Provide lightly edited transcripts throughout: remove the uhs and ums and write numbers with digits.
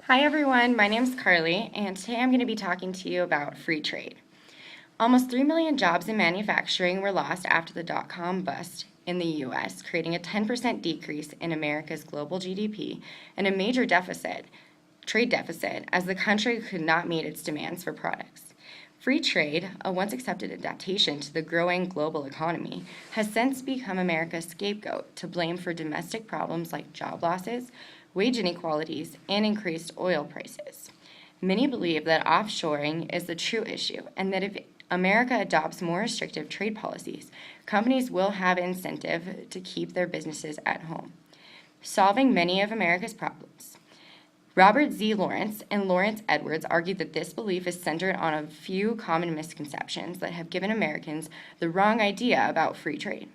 Hi everyone, my name is Carly, and today I'm going to be talking to you about free trade. Almost 3 million jobs in manufacturing were lost after the dot-com bust in the US, creating a 10% decrease in America's global GDP and a major trade deficit, as the country could not meet its demands for products. Free trade, a once accepted adaptation to the growing global economy, has since become America's scapegoat to blame for domestic problems like job losses, wage inequalities, and increased oil prices. Many believe that offshoring is the true issue, and that if America adopts more restrictive trade policies, companies will have incentive to keep their businesses at home, solving many of America's problems. Robert Z. Lawrence and Lawrence Edwards argued that this belief is centered on a few common misconceptions that have given Americans the wrong idea about free trade.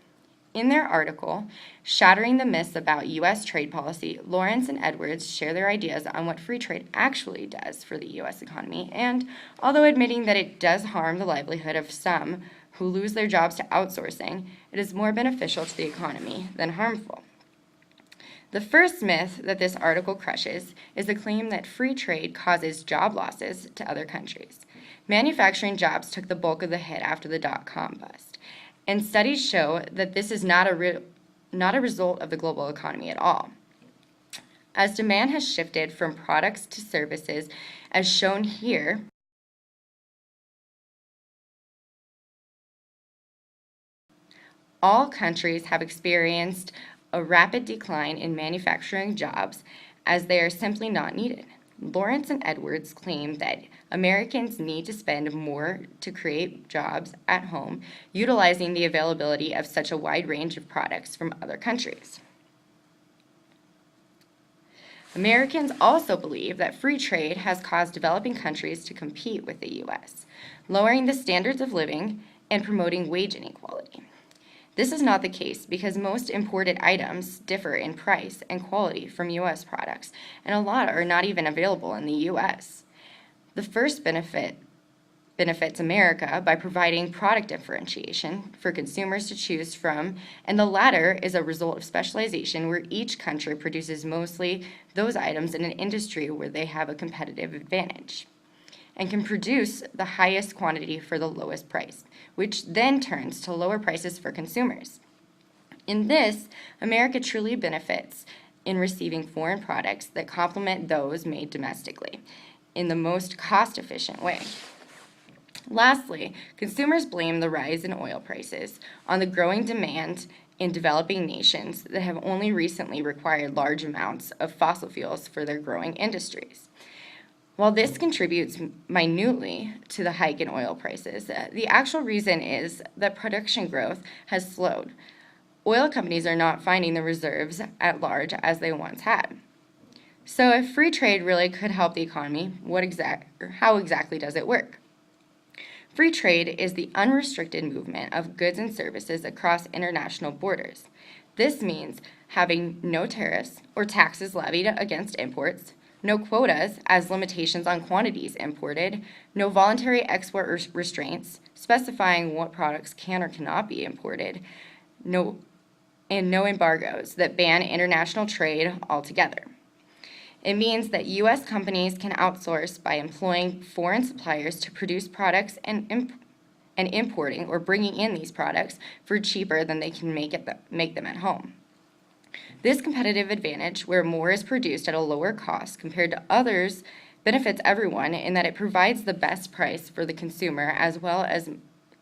In their article, Shattering the Myths About U.S. Trade Policy, Lawrence and Edwards share their ideas on what free trade actually does for the U.S. economy, and although admitting that it does harm the livelihood of some who lose their jobs to outsourcing, it is more beneficial to the economy than harmful. The first myth that this article crushes is the claim that free trade causes job losses to other countries. Manufacturing jobs took the bulk of the hit after the dot-com bust, and studies show that this is not a result of the global economy at all. As demand has shifted from products to services, as shown here, all countries have experienced a rapid decline in manufacturing jobs as they are simply not needed. Lawrence and Edwards claim that Americans need to spend more to create jobs at home, utilizing the availability of such a wide range of products from other countries. Americans also believe that free trade has caused developing countries to compete with the U.S., lowering the standards of living and promoting wage inequality. This is not the case because most imported items differ in price and quality from U.S. products, and a lot are not even available in the U.S. The first benefits America by providing product differentiation for consumers to choose from, and the latter is a result of specialization where each country produces mostly those items in an industry where they have a competitive advantage and can produce the highest quantity for the lowest price, which then turns to lower prices for consumers. In this, America truly benefits in receiving foreign products that complement those made domestically in the most cost-efficient way. Lastly, consumers blame the rise in oil prices on the growing demand in developing nations that have only recently required large amounts of fossil fuels for their growing industries. While this contributes minutely to the hike in oil prices, the actual reason is that production growth has slowed. Oil companies are not finding the reserves at large as they once had. So if free trade really could help the economy, how exactly does it work? Free trade is the unrestricted movement of goods and services across international borders. This means having no tariffs or taxes levied against imports, no quotas as limitations on quantities imported, no voluntary export restraints specifying what products can or cannot be imported, no embargoes that ban international trade altogether. It means that U.S. companies can outsource by employing foreign suppliers to produce products and importing or bringing in these products for cheaper than they can make them at home. This competitive advantage, where more is produced at a lower cost compared to others, benefits everyone in that it provides the best price for the consumer as well as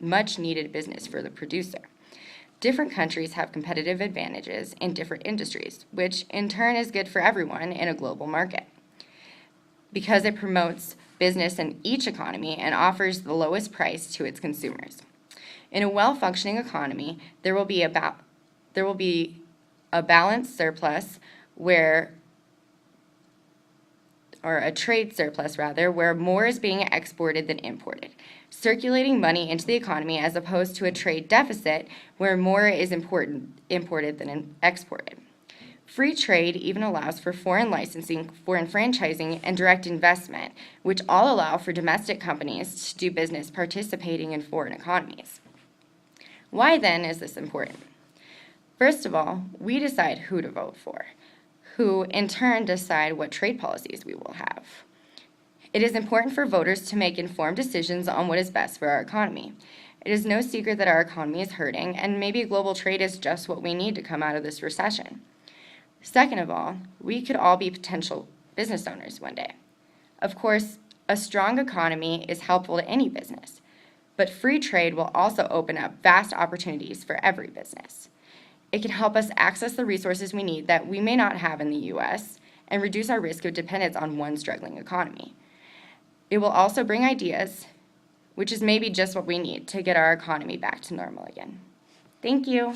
much needed business for the producer. Different countries have competitive advantages in different industries, which in turn is good for everyone in a global market because it promotes business in each economy and offers the lowest price to its consumers. In a well-functioning economy, there will be a balanced surplus or a trade surplus rather, where more is being exported than imported, circulating money into the economy as opposed to a trade deficit where more is imported than exported. Free trade even allows for foreign licensing, foreign franchising, and direct investment, which all allow for domestic companies to do business participating in foreign economies. Why then is this important? First of all, we decide who to vote for. who in turn decide what trade policies we will have. It is important for voters to make informed decisions on what is best for our economy. It is no secret that our economy is hurting, and maybe global trade is just what we need to come out of this recession. Second of all, we could all be potential business owners one day. Of course, a strong economy is helpful to any business, but free trade will also open up vast opportunities for every business. It can help us access the resources we need that we may not have in the U.S. and reduce our risk of dependence on one struggling economy. It will also bring ideas, which is maybe just what we need to get our economy back to normal again. Thank you.